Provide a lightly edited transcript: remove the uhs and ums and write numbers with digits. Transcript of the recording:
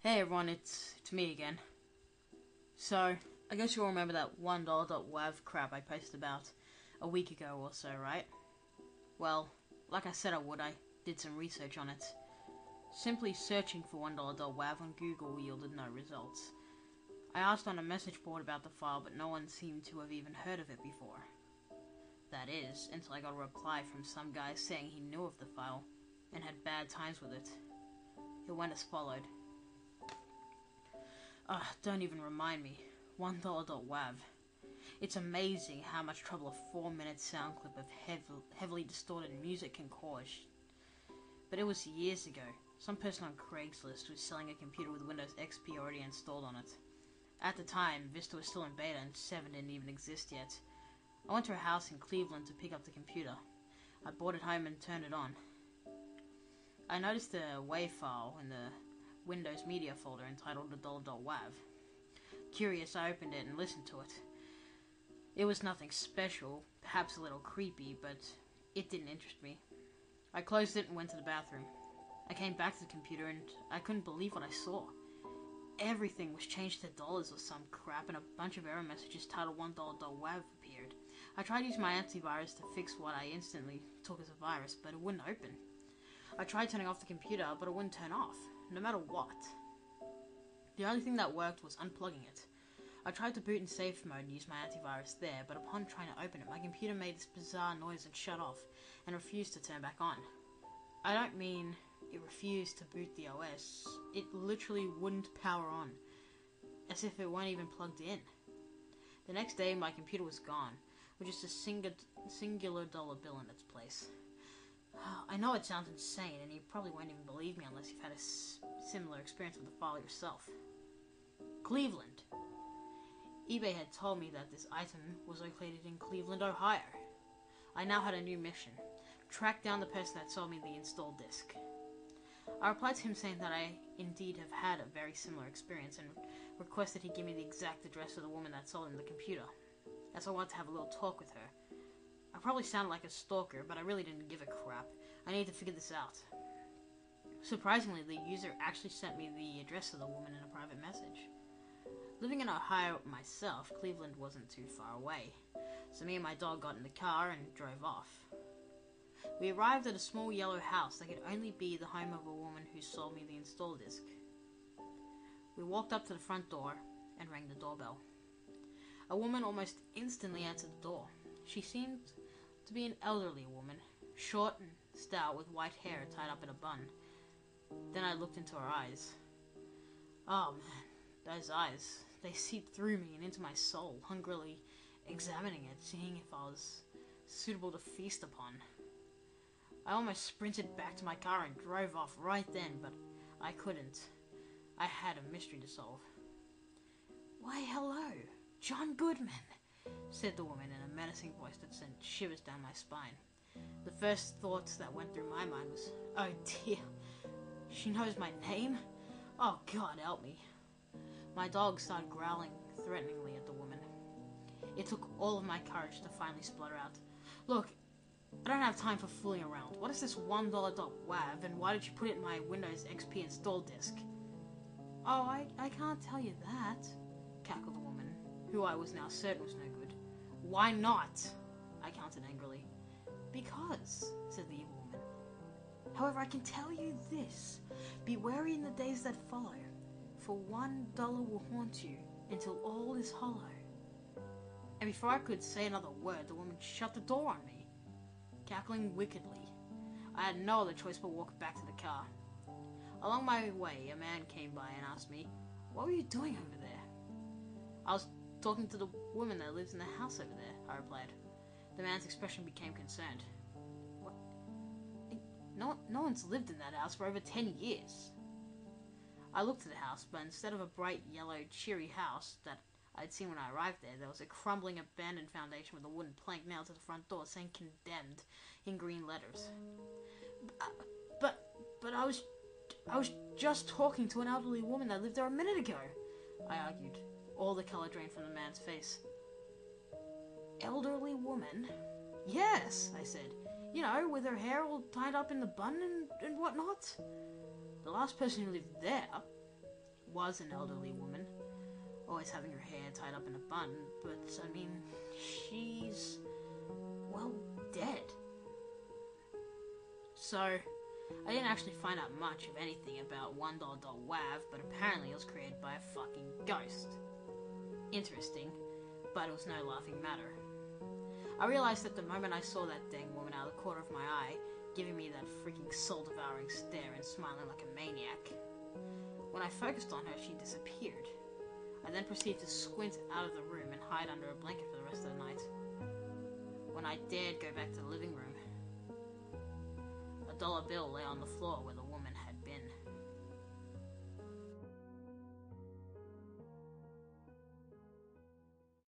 Hey everyone, it's me again. So, I guess you'll remember that 1dollar.wav crap I posted about a week ago or so, right? Well, like I said I would, I did some research on it. Simply searching for 1dollar.wav on Google yielded no results. I asked on a message board about the file, but no one seemed to have even heard of it before. That is, until I got a reply from some guy saying he knew of the file and had bad times with it. It went as followed. Don't even remind me. 1dollar.wav. It's amazing how much trouble a 4-minute sound clip of heavily distorted music can cause. But it was years ago. Some person on Craigslist was selling a computer with Windows XP already installed on it. At the time, Vista was still in beta and 7 didn't even exist yet. I went to a house in Cleveland to pick up the computer. I brought it home and turned it on. I noticed a WAV file in the Windows media folder entitled 1dollar.wav. Curious, I opened it and listened to it. It was nothing special, perhaps a little creepy, but it didn't interest me. I closed it and went to the bathroom. I came back to the computer and I couldn't believe what I saw. Everything was changed to dollars or some crap, and a bunch of error messages titled 1dollar.wav appeared. I tried using my antivirus to fix what I instantly took as a virus, but it wouldn't open. I tried turning off the computer, but it wouldn't turn off, no matter what. The only thing that worked was unplugging it. I tried to boot in safe mode and use my antivirus there, but upon trying to open it, my computer made this bizarre noise and shut off, and refused to turn back on. I don't mean it refused to boot the OS, it literally wouldn't power on, as if it weren't even plugged in. The next day, my computer was gone, with just a singular dollar bill in its place. I know it sounds insane, and you probably won't even believe me unless you've had a similar experience with the file yourself. Cleveland. eBay had told me that this item was located in Cleveland, Ohio. I now had a new mission: track down the person that sold me the installed disk. I replied to him saying that I indeed have had a very similar experience and requested he give me the exact address of the woman that sold him the computer, as I wanted to have a little talk with her. I probably sounded like a stalker, but I really didn't give a crap. I needed to figure this out. Surprisingly, the user actually sent me the address of the woman in a private message. Living in Ohio myself, Cleveland wasn't too far away, so me and my dog got in the car and drove off. We arrived at a small yellow house that could only be the home of a woman who sold me the install disk. We walked up to the front door and rang the doorbell. A woman almost instantly answered the door. She seemed to be an elderly woman, short and stout with white hair tied up in a bun. Then I looked into her eyes. Oh man, those eyes, they seeped through me and into my soul, hungrily examining it, seeing if I was suitable to feast upon. I almost sprinted back to my car and drove off right then, but I couldn't. I had a mystery to solve. "Why, hello, John Goodman," said the woman in a menacing voice that sent shivers down my spine. The first thoughts that went through my mind was, oh dear, she knows my name? Oh God, help me. My dog started growling threateningly at the woman. It took all of my courage to finally splutter out, "Look, I don't have time for fooling around. What is this 1dollar.wav, and why did you put it in my Windows XP install disk?" "Oh, I can't tell you that," cackled the woman, who I was now certain was no good. "Why not?" I countered angrily. "Because," said the evil woman. "However, I can tell you this. Be wary in the days that follow, for $1 will haunt you until all is hollow." And before I could say another word, the woman shut the door on me, cackling wickedly. I had no other choice but walk back to the car. Along my way, a man came by and asked me, "What were you doing over there?" "I was talking to the woman that lives in the house over there," I replied. The man's expression became concerned. "What? No one's lived in that house for over 10 years. I looked at the house, but instead of a bright yellow, cheery house that I'd seen when I arrived there was a crumbling, abandoned foundation with a wooden plank nailed to the front door saying "condemned" in green letters. But I was just talking to an elderly woman that lived there a minute ago," I argued, all the color drained from the man's face. "Elderly woman?" "Yes," I said. "You know, with her hair all tied up in the bun and whatnot." "The last person who lived there," was an elderly woman, always having her hair tied up in a bun, but, I mean, she's, well, dead. So, I didn't actually find out much of anything about 1dollar.wav, but apparently it was created by a fucking ghost. Interesting, but it was no laughing matter. I realized that the moment I saw that dang woman out of the corner of my eye, giving me that freaking soul-devouring stare and smiling like a maniac. When I focused on her, she disappeared. I then proceeded to squint out of the room and hide under a blanket for the rest of the night. When I dared go back to the living room, a dollar bill lay on the floor where the